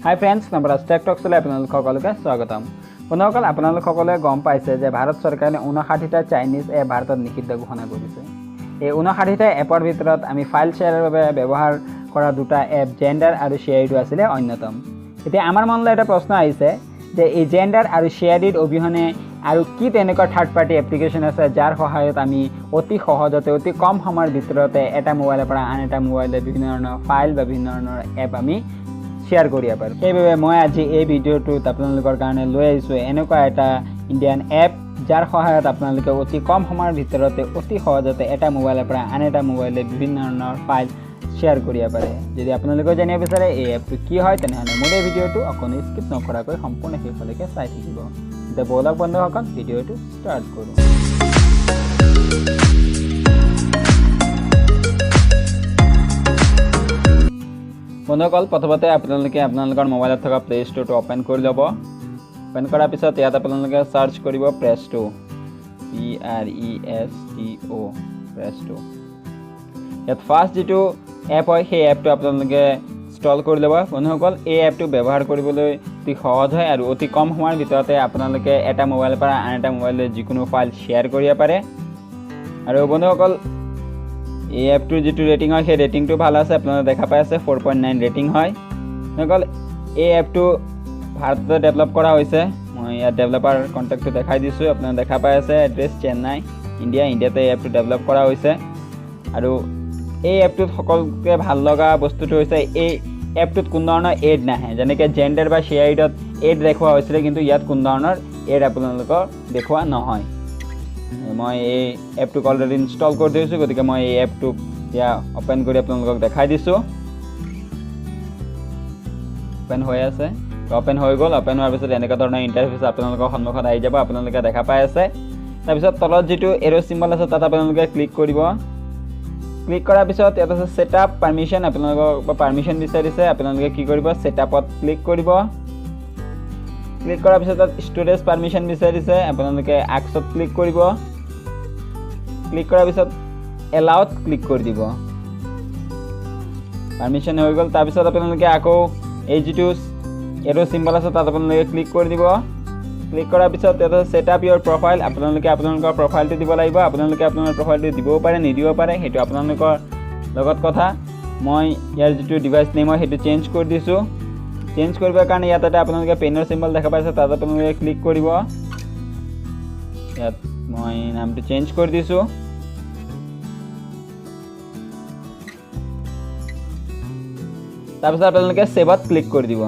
Hi friends, নমস্কাৰ tech টক চলে আপোনালোক সকলোকে স্বাগতম। বন্ধুসকল আপোনালোক সকলোৱে গম পাইছে যে ভাৰত চৰকাৰে 59টা চাইনিজ এপ ভাৰতত নিষিদ্ধ ঘোষণা কৰিছে। এই 59টা এপৰ ভিতৰত আমি ফাইল শ্বেয়াৰৰ বাবে ব্যৱহাৰ কৰা দুটা এপ জেন্ডাৰ আৰু শ্বেয়াৰিড আছিল অন্যতম। এতিয়া আমাৰ মনলৈ এটা প্ৰশ্ন আহিছে যে এই জেন্ডাৰ আৰু শ্বেয়াৰিড অবিহনে আৰু কি তেনেকুৱা থাৰ্ড পাৰ্টি এপ্লিকেশ্যন আছে যাৰ সহায়ত আমি অতি সহজতে অতি কম সময়ৰ ভিতৰতে এটা মোবাইলৰ পৰা আন এটা মোবাইলে বিভিন্ন ধৰণৰ ফাইল বা বিভিন্ন ধৰণৰ এপ আমি শ্বেয়াৰ কৰিব পাৰোঁ। সেইবাবে মই আজি এই ভিডিঅ'টোত আপোনালোকৰ কাৰণে লৈ আহিছোঁ এনেকুৱা এটা ইণ্ডিয়ান এপ যাৰ সহায়ত আপোনালোকে অতি কম সময়ৰ ভিতৰতে অতি সহজতে এটা মোবাইলৰ পৰা আন এটা মোবাইলে বিভিন্ন ধৰণৰ ফাইল শ্বেয়াৰ কৰিব পাৰে। যদি আপোনালোকে জানিব বিচাৰে এই এপটো কি হয় তেনেহ'লে মোৰ এই ভিডিঅ'টো অকণো স্কিপ নকৰাকৈ সম্পূৰ্ণ শেষলৈকে চাই থাকিব। এতিয়া বলক বন্ধুসকল ভিডিঅ'টো ষ্টাৰ্ট কৰোঁ। বন্ধুসকল প্ৰথমতে আপোনালোকে আপোনালোকৰ মোবাইলত থকা প্লে ষ্ট'ৰটো অ'পেন কৰি ল'ব। অ'পেন কৰাৰ পিছত ইয়াত আপোনালোকে চাৰ্চ কৰিব প্ৰেছটো PRESTO প্ৰেছটো। ইয়াত ফাৰ্ষ্ট যিটো এপ হয় সেই এপটো আপোনালোকে ইনষ্টল কৰি ল'ব। বন্ধুসকল এই এপটো ব্যৱহাৰ কৰিবলৈ অতি সহজ হয় আৰু অতি কম সময়ৰ ভিতৰতে আপোনালোকে এটা মোবাইলৰ পৰা আন এটা মোবাইললৈ যিকোনো ফাইল শ্বেয়াৰ কৰিব পাৰে। আৰু বন্ধুসকল এই এপটোৰ যিটো ৰেটিং হয় সেই ৰেটিংটো ভাল আছে, আপোনালোকে দেখা পাই আছে 4.9 ৰেটিং হয়। বন্ধুসকল এই এপটো ভাৰততে ডেভেলপ কৰা হৈছে। মই ইয়াত ডেভেলপাৰ কণ্টেক্টটো দেখাই দিছোঁ, আপোনালোকে দেখা পাই আছে এড্ৰেছ চেন্নাই ইণ্ডিয়াতে এই এপটো ডেভেলপ কৰা হৈছে। আৰু এই এপটোত সকলোকে ভাল লগা বস্তুটো হৈছে এই এপটোত কোনো ধৰণৰ এড নাহে, যেনেকৈ জেন্ডাৰ বা শ্বেয়াৰিডত এড দেখুওৱা হৈছিলে, কিন্তু ইয়াত কোনো ধৰণৰ এড আপোনালোকৰ দেখুওৱা নহয়। মই এই এপটোক অলৰেডি ইনষ্টল কৰি দিছোঁ, গতিকে মই এই এপটোক এতিয়া অ'পেন কৰি আপোনালোকক দেখাই দিছোঁ। অ'পেন হৈ আছে, অ'পেন হৈ গ'ল। অ'পেন হোৱাৰ পিছত এনেকুৱা ধৰণৰ ইণ্টাৰফেচ আপোনালোকৰ সন্মুখত আহি যাব, আপোনালোকে দেখা পাই আছে। তাৰপিছত তলত যিটো এৰ' চিম্বল আছে তাত আপোনালোকে ক্লিক কৰিব। ক্লিক কৰাৰ পিছত ইয়াত আছে ছেটআপ পাৰ্মিশ্যন, আপোনালোকক পাৰ্মিশ্যন বিচাৰিছে, আপোনালোকে কি কৰিব ছেটআপত ক্লিক কৰিব। ক্লিক কৰাৰ পিছত তাত ষ্ট'ৰেজ পাৰ্মিশ্যন বিচাৰিছে, আপোনালোকে আক্সত ক্লিক কৰিব। ক্লিক কৰাৰ পিছত এলাউত ক্লিক কৰি দিব। পাৰ্মিশ্যন হৈ গ'ল। তাৰপিছত আপোনালোকে আকৌ এই যিটো এৰ' চিম্বল আছে তাত আপোনালোকে ক্লিক কৰি দিব। ক্লিক কৰাৰ পিছত ইয়াত ছেটআপ ইয়ৰ প্ৰফাইল, আপোনালোকে আপোনালোকৰ প্ৰফাইলটো দিব লাগিব। আপোনালোকে আপোনাৰ প্ৰফাইলটো দিবও পাৰে নিদিব পাৰে, সেইটো আপোনালোকৰ লগত কথা। মই ইয়াৰ যিটো ডিভাইচ নেম হয় সেইটো চেঞ্জ কৰি দিছোঁ। চেঞ্জ কৰিবৰ কাৰণে ইয়াত এটা আপোনালোকে পেনৰ চিম্বল দেখা পাইছে, তাত আপোনালোকে ক্লিক কৰিব। ইয়াত মই নামটো চেঞ্জ কৰি দিছোঁ। তাৰপিছত আপোনালোকে ছেভত ক্লিক কৰি দিব।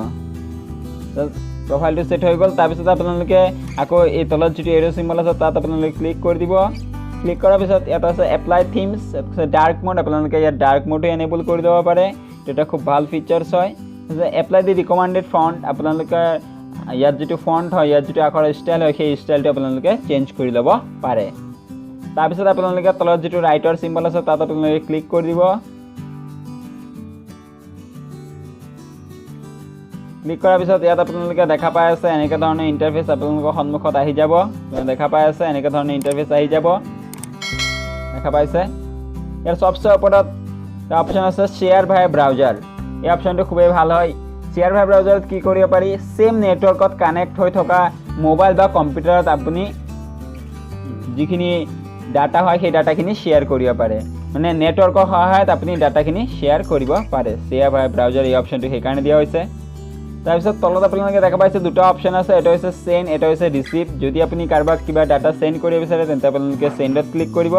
প্ৰফাইলটো ছেট হৈ গ'ল। তাৰপিছত আপোনালোকে আকৌ এই তলত যিটো এৰ' চিম্বল আছে তাত আপোনালোকে ক্লিক কৰি দিব। ক্লিক কৰাৰ পিছত ইয়াত আছে এপ্লাই থিমছ, ডাৰ্ক মোড, আপোনালোকে ইয়াত ডাৰ্ক মোডটো এনেবল কৰি দিব পাৰে, এইটো এটা খুব ভাল ফিচাৰ্ছ হয়। এপ্লাই দি ৰিকমেণ্ডেড ফণ্ট, আপোনালোকে ইয়াত যিটো ফণ্ট হয়, ইয়াত যিটো আখৰৰ ষ্টাইল হয় সেই ষ্টাইলটো আপোনালোকে চেঞ্জ কৰি ল'ব পাৰে। তাৰপিছত আপোনালোকে তলত যিটো ৰাইটৰ চিম্বল আছে তাত আপোনালোকে ক্লিক কৰি দিব। ক্লিক কৰাৰ পিছত ইয়াত আপোনালোকে দেখা পাই আছে এনেকুৱা ধৰণৰ ইণ্টাৰফেচ আপোনালোকৰ সন্মুখত আহি যাব। দেখা পাই আছে এনেকুৱা ধৰণৰ ইণ্টাৰফেচ আহি যাব, দেখা পাইছে। ইয়াৰ চবচে ওপৰত এটা অপশ্যন আছে শ্বেয়াৰ ভাই ব্ৰাউজাৰ। এই অপশ্যনটো খুবেই ভাল হয়। শ্বেয়াৰ ভাই ব্ৰাউজাৰত কি কৰিব পাৰি, ছেম নেটৱৰ্কত কানেক্ট হৈ থকা মোবাইল বা কম্পিউটাৰত আপুনি যিখিনি ডাটা হয় সেই ডাটাখিনি শ্বেয়াৰ কৰিব পাৰে, মানে নেটৱৰ্কৰ সহায়ত আপুনি ডাটাখিনি শ্বেয়াৰ কৰিব পাৰে। শ্বেয়াৰ ভাই ব্ৰাউজাৰ এই অপশ্যনটো সেইকাৰণে দিয়া হৈছে। তাৰপিছত তলত আপোনালোকে দেখা পাইছে দুটা অপশ্যন আছে, এটা হৈছে চেণ্ড, এটা হৈছে ৰিচিভ। যদি আপুনি কাৰোবাক কিবা ডাটা চেণ্ড কৰিব বিচাৰে তেন্তে আপোনালোকে চেণ্ডত ক্লিক কৰিব,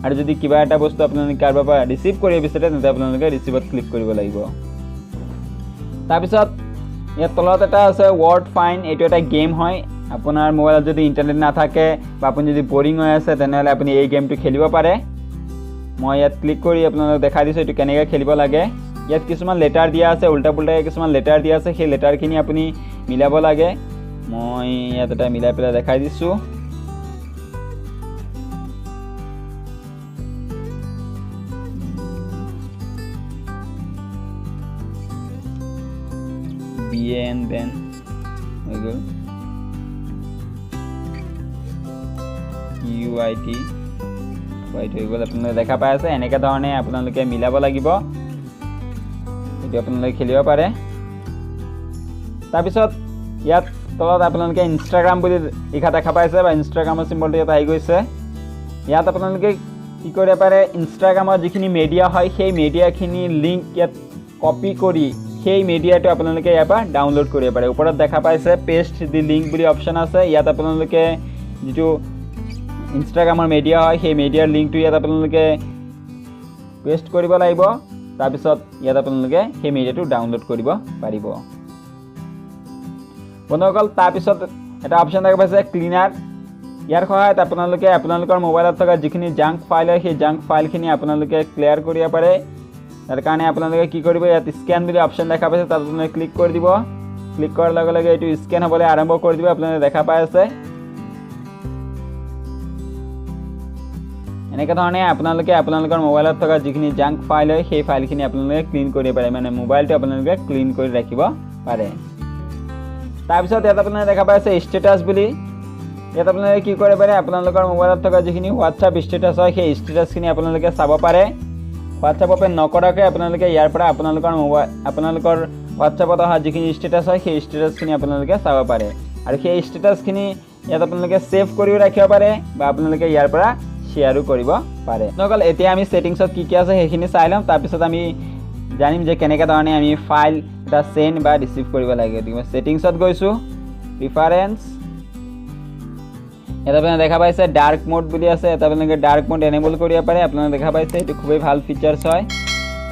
আৰু যদি কিবা এটা বস্তু আপোনালোকে কাৰোবাৰ পৰা ৰিচিভ কৰিব বিচাৰে তেন্তে আপোনালোকে ৰিচিভত ক্লিক কৰিব লাগিব। তাৰপিছত ইয়াত তলত এটা আছে ৱৰ্ড ফাইন, এইটো এটা গেম হয়। আপোনাৰ মোবাইলত যদি ইণ্টাৰনেট নাথাকে বা আপুনি যদি বৰিং হৈ আছে তেনেহ'লে আপুনি এই গেমটো খেলিব পাৰে। মই ইয়াত ক্লিক কৰি আপোনালোকক দেখাই দিছোঁ এইটো কেনেকৈ খেলিব লাগে। ইয়াত কিছুমান লেটাৰ দিয়া আছে, উল্টা পুল্টাকৈ কিছুমান লেটাৰ দিয়া আছে, সেই লেটাৰখিনি আপুনি মিলাব লাগে। মই ইয়াত এটা মিলাই পেলাই দেখাই দিছোঁ। BAN বেন হৈ গ'ল, UIT হোৱাইট হৈ গ'ল। আপোনালোকে দেখা পাই আছে এনেকুৱা ধৰণে আপোনালোকে মিলাব লাগিব, এইটো আপোনালোকে খেলিব পাৰে। তাৰপিছত ইয়াত তলত আপোনালোকে ইনষ্টাগ্ৰাম বুলি লিখা দেখা পাইছে বা ইনষ্টাগ্ৰামৰ চিম্বলটো ইয়াত আহি গৈছে ইয়াত আপোনালোকে কি কৰিব পাৰে ইনষ্টাগ্ৰামৰ যিখিনি মিডিয়া হয় সেই মিডিয়াখিনি লিংক ইয়াত কপি কৰি সেই মিডিয়াটো আপোনালোকে ইয়াৰ পৰা ডাউনলোড কৰিব পাৰে ওপৰত দেখা পাইছে পেষ্ট দি লিংক বুলি অপশ্যন আছে ইয়াত আপোনালোকে যিটো ইনষ্টাগ্ৰামৰ মিডিয়া হয় সেই মিডিয়াৰ লিংকটো ইয়াত আপোনালোকে পেষ্ট কৰিব লাগিব তাৰপিছত ইয়াত আপোনালোকে সেই মিডিয়াটো ডাউনলোড কৰিব পাৰিব বন্ধুসকল তাৰপিছত এটা অপশ্যন দেখা পাইছে ক্লিনাৰ ইয়াৰ সহায়ত আপোনালোকে আপোনালোকৰ মোবাইলত থকা যিখিনি জাংক ফাইল হয় সেই জাংক ফাইলখিনি আপোনালোকে ক্লিয়াৰ কৰিব পাৰে তাৰ কাৰণে আপোনালোকে কি কৰিব ইয়াত স্ক্যান বুলি অপশ্যন দেখা পাইছে তাত আপোনালোকে ক্লিক কৰি দিব ক্লিক কৰাৰ লগে লগে এইটো স্ক্যান হ'বলৈ আৰম্ভ কৰি দিব আপোনালোকে দেখা পাই আছে এনেকা ধৰণে আপোনালোকে আপোনালোকৰ মোবাইলত থকা যিখিনি জাংক ফাইল হয় সেই ফাইলখিনি আপোনালোকে ক্লিন কৰিব পাৰে মানে মোবাইলটো আপোনালোকে ক্লিন কৰি ৰাখিব পাৰে তাৰপিছত ইয়াত আপোনালোকে দেখা পাইছে ষ্টেটাছ বুলি ইয়াত আপোনালোকে কি কৰিব পাৰে আপোনালোকৰ মোবাইলত থকা যিখিনি হোৱাটছআপ ষ্টেটাছ হয় সেই ষ্টেটাছখিনি আপোনালোকে চাব পাৰে হোৱাটছআপ ওপেন নকৰাকৈ আপোনালোকে ইয়াৰ পৰা আপোনালোকৰ হোৱাটছআপত অহা যিখিনি ষ্টেটাছ হয় সেই ষ্টেটাছখিনি আপোনালোকে চাব পাৰে আৰু সেই ষ্টেটাছখিনি ইয়াত আপোনালোকে ছেভ কৰিও ৰাখিব পাৰে বা আপোনালোকে ইয়াৰ পৰা শ্বেয়াৰো কৰিব পাৰে নকল এতিয়া আমি সেটিংছত কি কি আছে সেইখিনি চাই লম তাৰপিছত আমি জানিম যে কেনেকৈ ধৰণে আমি ফাইল এটা সেন্ড বা ৰিসিভ কৰিব লাগে গতিকে সেটিংছত গৈছো প্ৰিফাৰেন্স এটা আপোনালোকে দেখা পাইছে ডাৰ্ক মোড বুলি আছে এটা আপোনালোকে ডাৰ্ক মোড এনেবল কৰিব পাৰে আপোনালোকে দেখা পাইছে এটো খুবই ভাল ফিচাৰছ হয়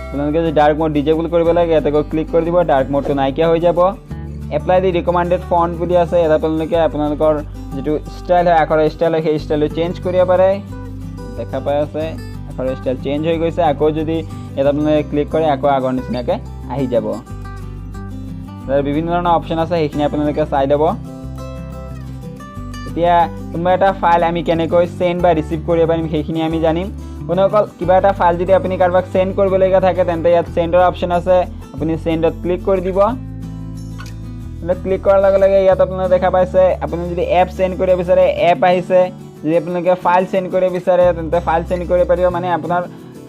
আপোনালোকে যে ডাৰ্ক মোড ডিজেবল কৰিব লাগে এটাক ক্লিক কৰি দিব ডাৰ্ক মোডটো নাইকিয়া হৈ যাব এপ্লাই দি ৰিকমেন্ডেড ফন্ট বুলি আছে এটা আপোনালোকে আপোনালোকৰ যেটো ষ্টাইল হয় আখৰৰ ষ্টাইল সেই ষ্টাইলটো চেঞ্জ কৰিব পাৰে দেখা পাই আছে আখৰৰ ষ্টাইল চেঞ্জ হৈ গৈছে আকৌ যদি এটা আপোনালোকে ক্লিক কৰে আকৌ আগৰ নিচিনাকৈ আহি যাব তাৰ বিভিন্ন ধৰণৰ অপচন আছে সেইখিনি আপোনালোকে চাই ল'ব এতিয়া কোনোবা এটা ফাইল আমি কেনেকৈ সেন্ড বা ৰিসিভ কৰিব পাৰিম সেইখিনি আমি জানিম কোনসকল কিবা এটা ফাইল যদি আপুনি কাৰোবাক সেন্ড কৰিবলগীয়া থাকে তেন্তে ইয়াত সেন্ডৰ অপচন আছে আপুনি সেন্ডত ক্লিক কৰি দিব ক্লিক কৰাৰ লগে লগে ইয়াত আপোনালোকে দেখা পাইছে আপুনি যদি এপ সেন্ড কৰিব বিচাৰে এপ আহিছে যদি আপোনালোকে ফাইল সেন্ড কৰিব বিচাৰে তেন্তে ফাইল সেন্ড কৰিব পাৰিব মানে আপোনাৰ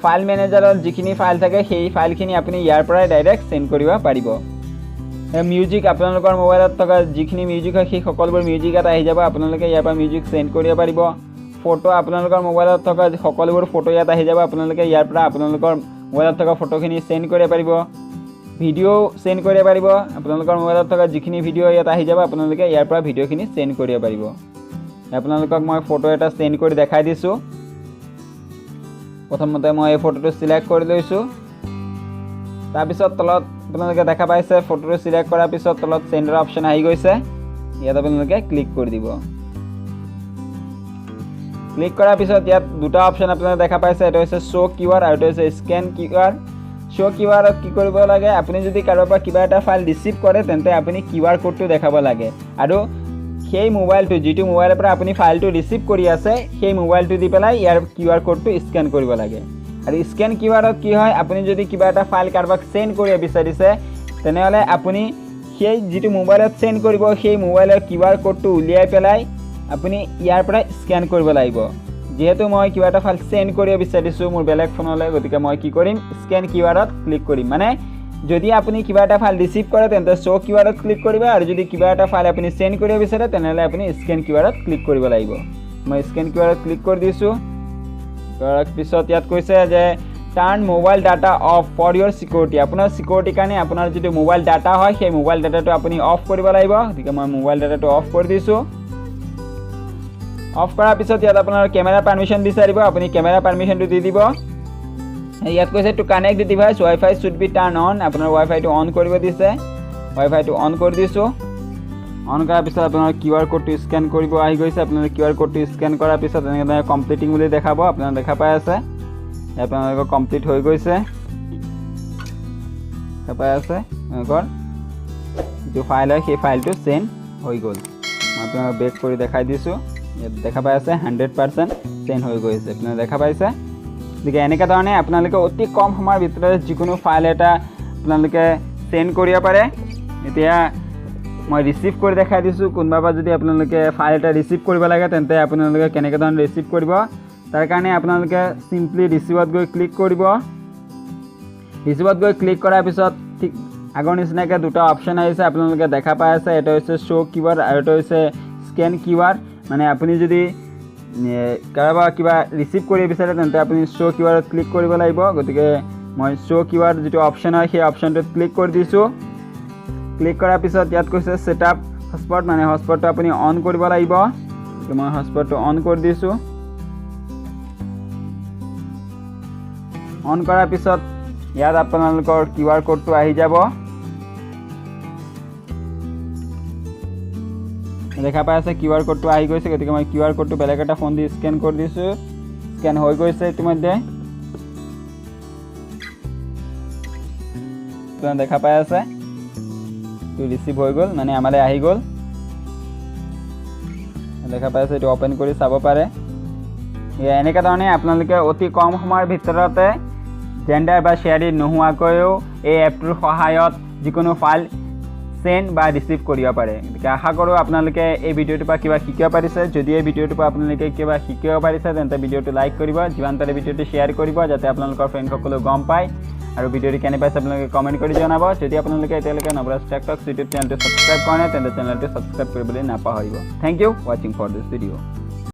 ফাইল মেনেজাৰত যিখিনি ফাইল থাকে সেই ফাইলখিনি আপুনি ইয়াৰ পৰাই ডাইৰেক্ট সেন্ড কৰিব পাৰিব মিউজিক আপোনালোকৰ মোবাইলত থকা যিখিনি মিউজিক হয় সেই সকলোবোৰ মিউজিক এটা আহি যাব আপোনালোকে ইয়াৰ পৰা মিউজিক সেন্ড কৰিব পাৰিব ফটো আপোনালোকৰ মোবাইলত থকা সকলোবোৰ ফটো ইয়াত আহি যাব আপোনালোকে ইয়াৰ পৰা আপোনালোকৰ মোবাইলত থকা ফটোখিনি সেন্ড কৰিব পাৰিব ভিডিও সেন্ড কৰিব পাৰিব আপোনালোকৰ মোবাইলত থকা যিখিনি ভিডিও ইয়াত আহি যাব আপোনালোকে ইয়াৰ পৰা ভিডিওখিনি সেন্ড কৰিব পাৰিব আপোনালোকক মই ফটো এটা সেন্ড কৰি দেখাই দিছো প্ৰথমতে মই এই ফটোটো সিলেক্ট কৰি লৈছো তাৰপিছত তলত আপোনালোকে দেখা পাইছে ফটোটো সিলেক্ট কৰাৰ পিছত তলত সেন্ডৰ অপচন আহি গৈছে ইয়াত আপোনালোকে ক্লিক কৰি দিব ক্লিক কৰাৰ পিছত ইয়াত দুটা অপচন আপোনালোকে দেখা পাইছে এটা হৈছে শো কিউআৰ আৰু এটা হৈছে স্ক্যান কিউআৰ শো কিউআৰত কি কৰিব লাগে আপুনি যদি কাৰোবাৰ পৰা কিবা এটা ফাইল ৰিসিভ কৰে তেন্তে আপুনি কিউআৰ কোডটো দেখাব লাগে আৰু সেই মোবাইলটো যেটো মোবাইলৰ পৰা আপুনি ফাইলটো ৰিসিভ কৰি আছে সেই মোবাইলটো দি পেলাই ইয়াৰ কিউআৰ কোডটো স্ক্যান কৰিব লাগে আৰু স্ক্যান কিউআৰত কি হয় আপুনি যদি কিবা এটা ফাইল কাৰোবাক সেন্ড কৰিব বিচাৰিছে তেনেহলে আপুনি সেই যেটো মোবাইলত সেন্ড কৰিব সেই মোবাইলৰ কিউআৰ কোডটো উলিয়াই পেলাই আপুনি ইয়াৰ পৰা স্ক্যান কৰিব লাগিব যেহেতু মই কিবা এটা ফাইল সেন্ড কৰিব বিচাৰিছো মোৰ বেলেগ ফোনলৈ গতিকে মই কি কৰিম স্ক্যান কিউআৰত ক্লিক কৰিম মানে যদি আপুনি কিবা এটা ফাইল ৰিসিভ কৰে তেন্তে শো কিউআৰত ক্লিক কৰিব আৰু যদি কিবা এটা ফাইল আপুনি সেন্ড কৰিব বিচাৰে তেনেহলে আপুনি স্ক্যান কিউআৰত ক্লিক কৰিব লাগিব মই স্ক্যান কিউআৰত ক্লিক কৰি দিছো কৰাৰ পিছত ইয়াত কৈছে যে turn mobile data off for your security আপোনাৰ সিকিউৰিটি কাৰণে আপোনাৰ যেটো মোবাইল ডাটা হয় সেই মোবাইল ডাটাটো আপুনি অফ কৰিব লাগিব গতিকে মই মোবাইল ডাটাটো অফ কৰি দিছো অফ কৰাৰ পিছত ইয়াত আপোনাৰ ক্যামেৰা পাৰমিশন বিচাৰিব আপুনি ক্যামেৰা পাৰমিশনটো দি দিব ইয়াত কৈছে to connect the device wifi should be turn on আপোনাৰ ওয়াইফাইটো অন কৰিব দিছে ওয়াইফাইটো অন কৰি দিছো অন কৰাৰ পিছত আপোনাৰ কিউআৰ কোডটো স্ক্যান কৰিব আহি গৈছে আপোনাৰ কিউআৰ কোডটো স্ক্যান কৰাৰ পিছত এনেকৈ কমপ্লিটিং বুলি দেখাব আপোনাৰ দেখা পাই আছে আপোনালোকৰ কমপ্লিট হৈ গৈছে দেখা পাই আছে এনেকৈ যে ফাইল হয় সেই ফাইলটো সেন্ড হৈ গ'ল মই আপোনাক বেক কৰি দেখাই দিছো ইয়াত দেখা পাই আছে 100% সেন্ড হৈ গৈছে আপোনাৰ দেখা পাইছে গতিকে এনেকা ধৰণে আপোনালোকে অতি কম সময়ৰ ভিতৰত যিকোনো ফাইল এটা আপোনালোকে সেন্ড কৰিব পাৰে এতিয়া মই ৰিসিভ কৰি দেখাই দিছো কোনবা যদি আপোনালোকে ফাইল এটা ৰিসিভ কৰিব লাগে তেন্তে আপোনালোকে কেনেকৈ ধৰণে ৰিসিভ কৰিব তাৰ কাৰণে আপোনালোকে সিম্পলি ৰিসিভত গৈ ক্লিক কৰিব ৰিসিভত গৈ ক্লিক কৰাৰ পিছত ঠিক আগৰ নিচিনাকৈ দুটা অপশ্যন আহিছে আপোনালোকে দেখা পাই আছে এটা হৈছে শ্ব' কিউআৰ আৰু এটা হৈছে স্কেন কিউআৰ মানে আপুনি যদি কাৰোবাৰ কিবা ৰিচিভ কৰিব বিচাৰে তেন্তে আপুনি শ্ব' কিউআৰত ক্লিক কৰিব লাগিব গতিকে মই শ্ব' কিউআৰ যিটো অপশ্যন হয় সেই অপশ্যনটোত ক্লিক কৰি দিছোঁ ক্লিক কৰাৰ পিছত ইয়াত কৈছে ছেট আপ হটস্পট মানে হটস্পটটো আপুনি অন কৰিব লাগিব মই হটস্পটটো অন কৰি দিছোঁ অন কৰাৰ পিছত ইয়াত আপোনালোকৰ কিউআৰ কোডটো আহি যাব দেখা পাই আছে কিউআৰ কোডটো আহি গৈছে গতিকে মই কিউআৰ কোডটো বেলেগ এটা ফোন দি স্কেন কৰি দিছোঁ স্কেন হৈ গৈছে ইতিমধ্যে দেখা পাই আছে এইটো ৰিচিভ হৈ গ'ল মানে আমালৈ আহি গ'ল দেখা পাই আছে এইটো অপেন কৰি চাব পাৰে এনেকুৱা ধৰণে আপোনালোকে অতি কম সময়ৰ ভিতৰতে জেণ্ডাৰ বা শ্বেয়াৰিং নোহোৱাকৈও এই এপটোৰ সহায়ত যিকোনো ফাইল সেন্ড বা ৰিচিভ কৰিব পাৰে গতিকে আশা কৰোঁ আপোনালোকে এই ভিডিঅ'টোৰ পৰা কিবা শিকিব পাৰিছে যদি এই ভিডিঅ'টোৰ পৰা আপোনালোকে কিবা শিকিব পাৰিছে তেন্তে ভিডিঅ'টো লাইক কৰিব যিমান পাৰে ভিডিঅ'টো শ্বেয়াৰ কৰিব যাতে আপোনালোকৰ ফ্ৰেণ্ডসকলেও গম পায় আৰু ভিডিঅ'টো কেনে পাইছে আপোনালোকে কমেণ্ট কৰি জনাব যদি আপোনালোকে এতিয়ালৈকে নৱৰাজ টেক টক্স ইউটিউব চেনেলটো ছাবস্ক্ৰাইব কৰা নাই তেন্তে চেনেলটো ছাবস্ক্ৰাইব কৰিবলৈ নাপাহৰিব থেংক ইউ ৱাচিং ফৰ দিছ ভিডিঅ'